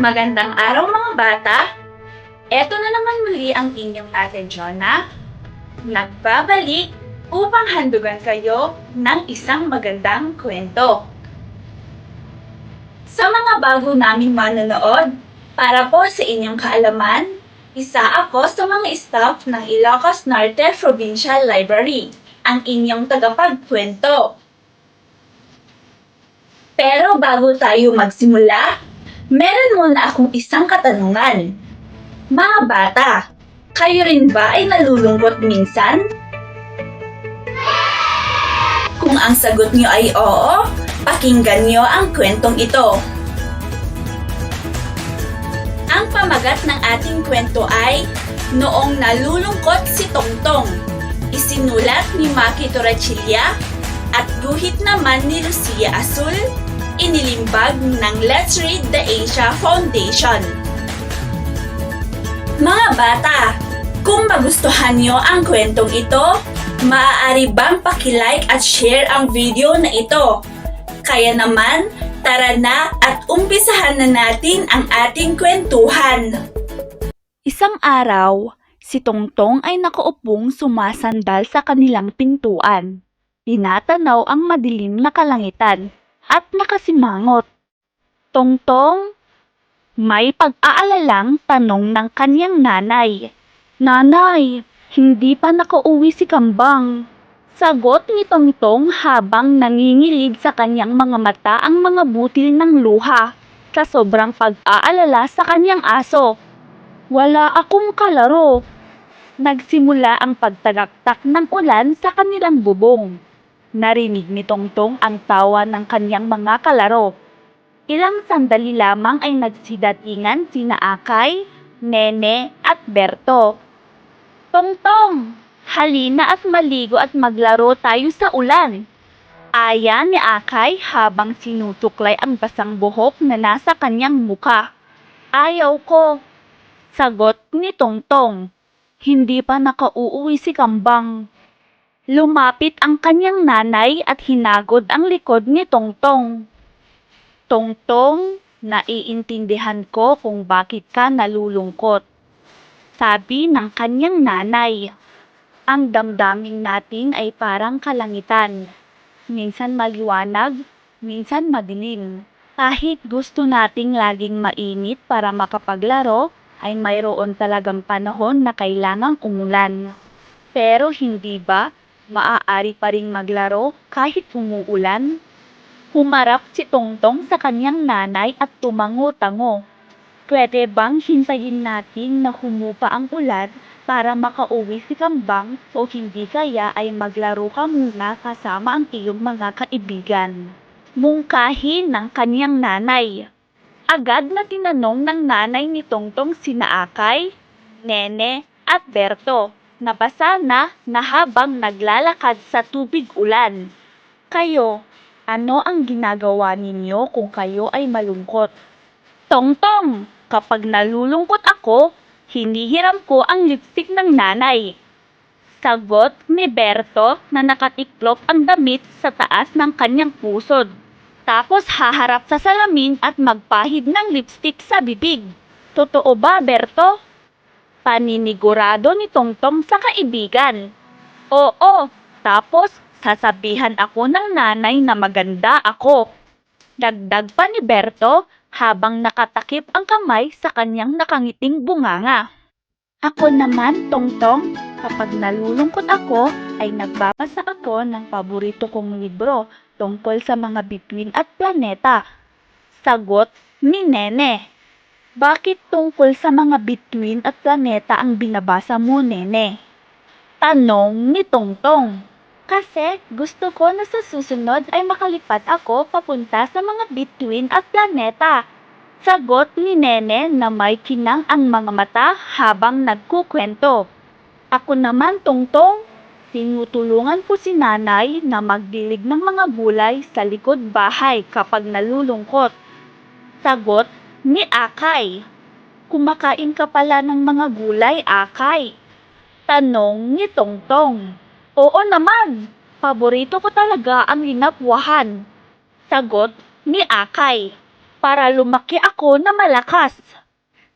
Magandang araw mga bata! Eto na naman muli ang inyong Ate Jonah, nagbabalik upang handugan kayo ng isang magandang kwento. Sa mga bago naming manonood, para po sa inyong kaalaman, isa ako sa mga staff ng Ilocos Norte Provincial Library, ang inyong tagapagkwento. Pero bago tayo magsimula, meron muna akong isang katanungan. Mga bata, kayo rin ba ay nalulungkot minsan? Kung ang sagot niyo ay oo, pakinggan niyo ang kwentong ito. Ang pamagat ng ating kwento ay Noong Nalulungkot si Tongtong. Isinulat ni Maki Torachilla at guhit naman ni Lucia Azul, inilimbag ng Let's Read the Asia Foundation. Mga bata, kung magustuhan niyo ang kwentong ito, maaari bang paki-like at share ang video na ito? Kaya naman, tara na at umpisahan na natin ang ating kwentuhan. Isang araw, si Tongtong ay nakaupong sumasandal sa kanilang pintuan. Tinatanaw ang madilim na kalangitan at nakasimangot. Tongtong, may pag-aalalang tanong ng kanyang nanay. Nanay, hindi pa nakauwi si Kambang. Sagot ni Tongtong habang nangingilig sa kanyang mga mata ang mga butil ng luha sa sobrang pag-aalala sa kanyang aso. Wala akong kalaro. Nagsimula ang pagtagaktak ng ulan sa kanilang bubong. Narinig ni Tongtong ang tawa ng kanyang mga kalaro. Ilang sandali lamang ay nagsidatingan sina Akay, Nene at Berto. Tongtong, halina at maligo at maglaro tayo sa ulan. Aya ni Akay habang sinutuklay ang basang buhok na nasa kanyang muka. Ayaw ko. Sagot ni Tongtong. Hindi pa nakauuwi si Kambang. Lumapit ang kanyang nanay at hinagod ang likod ni Tongtong. Tongtong, naiintindihan ko kung bakit ka nalulungkot. Sabi ng kanyang nanay. Ang damdamin natin ay parang kalangitan. Minsan maliwanag, minsan madilim. Kahit gusto nating laging mainit para makapaglaro, ay mayroon talagang panahon na kailangang umulan. Pero hindi ba maaari pa ring maglaro kahit umuulan? Humarap si Tongtong sa kanyang nanay at tumango-tango. Pwede bang hintayin natin na humupa ang ulan para makauwi si Kambang o hindi kaya ay maglaro ka muna kasama ang iyong mga kaibigan? Mungkahi ng kanyang nanay. Agad na tinanong ng nanay ni Tongtong sina Akay, Nene at Berto. Nabasa na habang naglalakad sa tubig ulan. Kayo, ano ang ginagawa ninyo kung kayo ay malungkot? Tongtong, kapag nalulungkot ako, hinihiram ko ang lipstick ng nanay. Sagot ni Berto na nakatiklop ang damit sa taas ng kanyang pusod. Tapos haharap sa salamin at magpahid ng lipstick sa bibig. Totoo ba, Berto? Paninigurado ni Tongtong sa kaibigan. Oo, tapos sasabihan ako ng nanay na maganda ako. Dagdag pa ni Berto habang nakatakip ang kamay sa kanyang nakangiting bunganga. Ako naman, Tongtong, kapag nalulungkot ako ay nagbabasa ako ng paborito kong libro tungkol sa mga bituin at planeta. Sagot ni Nene. Bakit tungkol sa mga bituin at planeta ang binabasa mo, Nene? Tanong ni Tongtong. Kasi gusto ko na sa susunod ay makalipat ako papunta sa mga bituin at planeta. Sagot ni Nene na may kinang ang mga mata habang nagkukwento. Ako naman, Tongtong, tinutulungan ko si nanay na magdilig ng mga gulay sa likod bahay kapag nalulungkot. Sagot ni Akay. Kumakain ka pala ng mga gulay, Akay? Tanong ni Tongtong. Oo naman, paborito ko talaga ang linapwahan. Sagot ni Akay. para lumaki ako na malakas.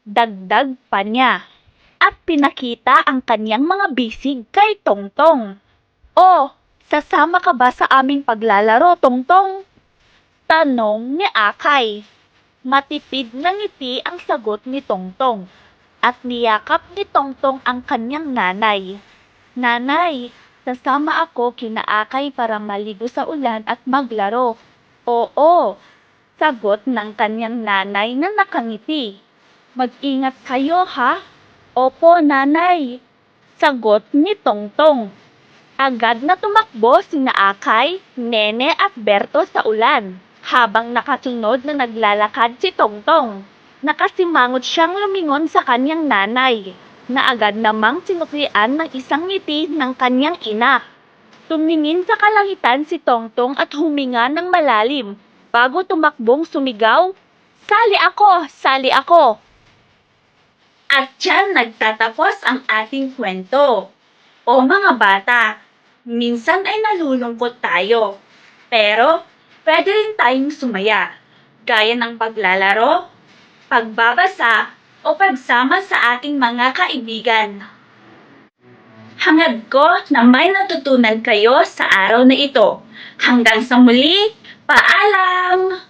Dagdag pa niya. At pinakita ang kanyang mga bisig kay Tongtong. Oh, sasama ka ba sa aming paglalaro, Tongtong? Tanong ni Akay. Matipid na ngiti ang sagot ni Tongtong. At niyakap ni Tongtong ang kanyang nanay. Nanay, sasama ako kina Akay para maligo sa ulan at maglaro. Oo, sagot ng kanyang nanay na nakangiti. Mag-ingat kayo ha? Opo, nanay, sagot ni Tongtong. Agad na tumakbo sina Akay, Nene at Berto sa ulan, habang nakasunod na naglalakad si Tongtong. Nakasimangot siyang lumingon sa kanyang nanay, na agad namang sinuklian ng isang ngiti ng kanyang ina. Tumingin sa kalangitan si Tongtong at huminga ng malalim, bago tumakbong sumigaw, "Sali ako! Sali ako!" At diyan nagtatapos ang ating kwento. O mga bata, minsan ay nalulungkot tayo. Pero pwede rin tayong sumaya. Gaya ng paglalaro, pagbabasa, o pagsama sa ating mga kaibigan. Hangad ko na may natutunan kayo sa araw na ito. Hanggang sa muli, paalam!